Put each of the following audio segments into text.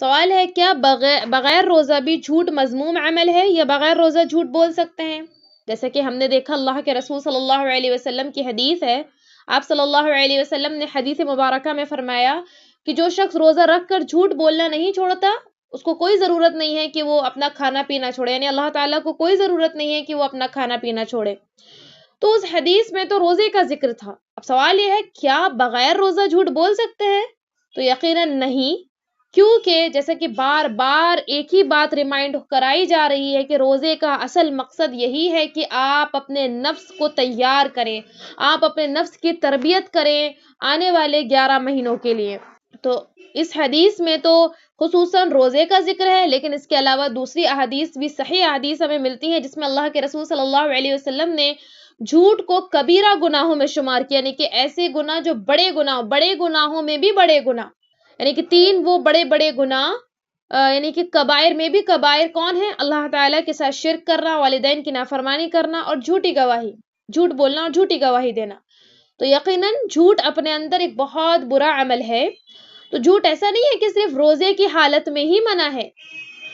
سوال ہے کیا بغیر روزہ بھی جھوٹ مذموم عمل ہے یا بغیر روزہ جھوٹ بول سکتے ہیں؟ جیسا کہ ہم نے دیکھا اللہ کے رسول صلی اللہ علیہ وسلم کی حدیث ہے، آپ صلی اللہ علیہ وسلم نے حدیث مبارکہ میں فرمایا کہ جو شخص روزہ رکھ کر جھوٹ بولنا نہیں چھوڑتا اس کو کوئی ضرورت نہیں ہے کہ وہ اپنا کھانا پینا چھوڑے، یعنی اللہ تعالیٰ کو کوئی ضرورت نہیں ہے کہ وہ اپنا کھانا پینا چھوڑے۔ تو اس حدیث میں تو روزے کا ذکر تھا۔ اب سوال یہ ہے کیا بغیر روزہ جھوٹ بول سکتے ہیں؟ تو یقیناً نہیں، کیونکہ جیسا کہ بار بار ایک ہی بات ریمائنڈ کرائی جا رہی ہے کہ روزے کا اصل مقصد یہی ہے کہ آپ اپنے نفس کو تیار کریں، آپ اپنے نفس کی تربیت کریں آنے والے 11 مہینوں کے لیے۔ تو اس حدیث میں تو خصوصاً روزے کا ذکر ہے، لیکن اس کے علاوہ دوسری احادیث بھی صحیح احادیث ہمیں ملتی ہیں جس میں اللہ کے رسول صلی اللہ علیہ وسلم نے جھوٹ کو کبیرہ گناہوں میں شمار کیا، یعنی کہ ایسے گناہ جو بڑے گناہوں میں بھی بڑے گناہ، یعنی کہ 3 وہ بڑے بڑے گناہ، یعنی کہ کبائر میں بھی کبائر کون ہیں؟ اللہ تعالیٰ کے ساتھ شرک کرنا، والدین کی نافرمانی کرنا اور جھوٹ بولنا اور جھوٹی گواہی دینا۔ تو یقیناً جھوٹ اپنے اندر ایک بہت برا عمل ہے۔ تو جھوٹ ایسا نہیں ہے کہ صرف روزے کی حالت میں ہی منع ہے،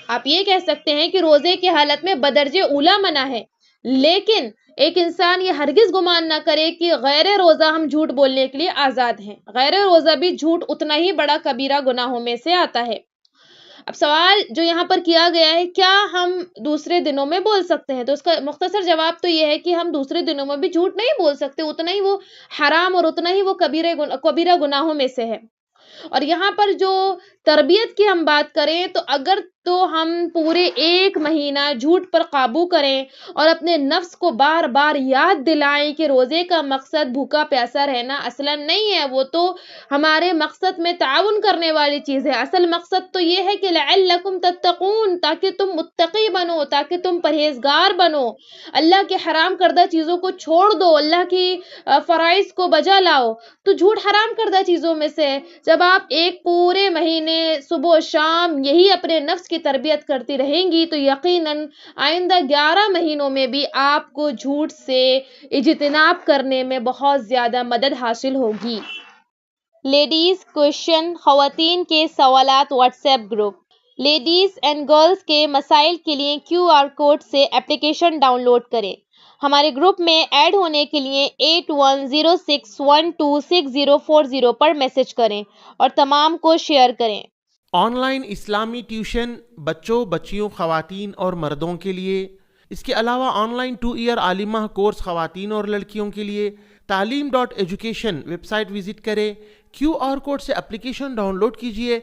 آپ یہ کہہ سکتے ہیں کہ روزے کی حالت میں بدرجہ اولا منع ہے، لیکن ایک انسان یہ ہرگز گمان نہ کرے کہ غیر روزہ ہم جھوٹ بولنے کے لیے آزاد ہیں۔ غیر روزہ بھی جھوٹ اتنا ہی بڑا کبیرہ گناہوں میں سے آتا ہے۔ اب سوال جو یہاں پر کیا گیا ہے کیا ہم دوسرے دنوں میں بول سکتے ہیں، تو اس کا مختصر جواب تو یہ ہے کہ ہم دوسرے دنوں میں بھی جھوٹ نہیں بول سکتے، اتنا ہی وہ حرام اور اتنا ہی وہ کبیرہ گناہوں میں سے ہے۔ اور یہاں پر جو تربیت کی ہم بات کریں تو اگر تو ہم پورے 1 مہینہ جھوٹ پر قابو کریں اور اپنے نفس کو بار بار یاد دلائیں کہ روزے کا مقصد بھوکا پیاسا رہنا اصلا نہیں ہے، وہ تو ہمارے مقصد میں تعاون کرنے والی چیز ہے۔ اصل مقصد تو یہ ہے کہ لعلکم تتقون، تاکہ تم متقی بنو، تاکہ تم پرہیزگار بنو، اللہ کے حرام کردہ چیزوں کو چھوڑ دو، اللہ کی فرائض کو بجا لاؤ۔ تو جھوٹ حرام کردہ چیزوں میں سے جب آپ ایک پورے مہینے صبح و شام یہی اپنے نفس کی تربیت کرتی رہیں گی تو یقیناً آئندہ 11 مہینوں میں بھی آپ کو جھوٹ سے اجتناب کرنے میں بہت زیادہ مدد حاصل ہوگی۔ لیڈیز کویشچن، خواتین کے سوالات what's app group. Ladies and girls کے مسائل کے لیے QR کوڈ سے اپلیکیشن ڈاؤن لوڈ کریں۔ ہمارے گروپ میں ایڈ ہونے کے لیے 8106126040 پر میسج کریں اور تمام کو شیئر کریں۔ آن لائن اسلامی ٹیوشن بچوں، بچیوں، خواتین اور مردوں کے لیے، اس کے علاوہ آن لائن 2 ایئر عالمہ کورس خواتین اور لڑکیوں کے لیے، تعلیم.ایجوکیشن ویب سائٹ وزٹ کریں، QR کوڈ سے اپلیکیشن ڈاؤن لوڈ کیجیے۔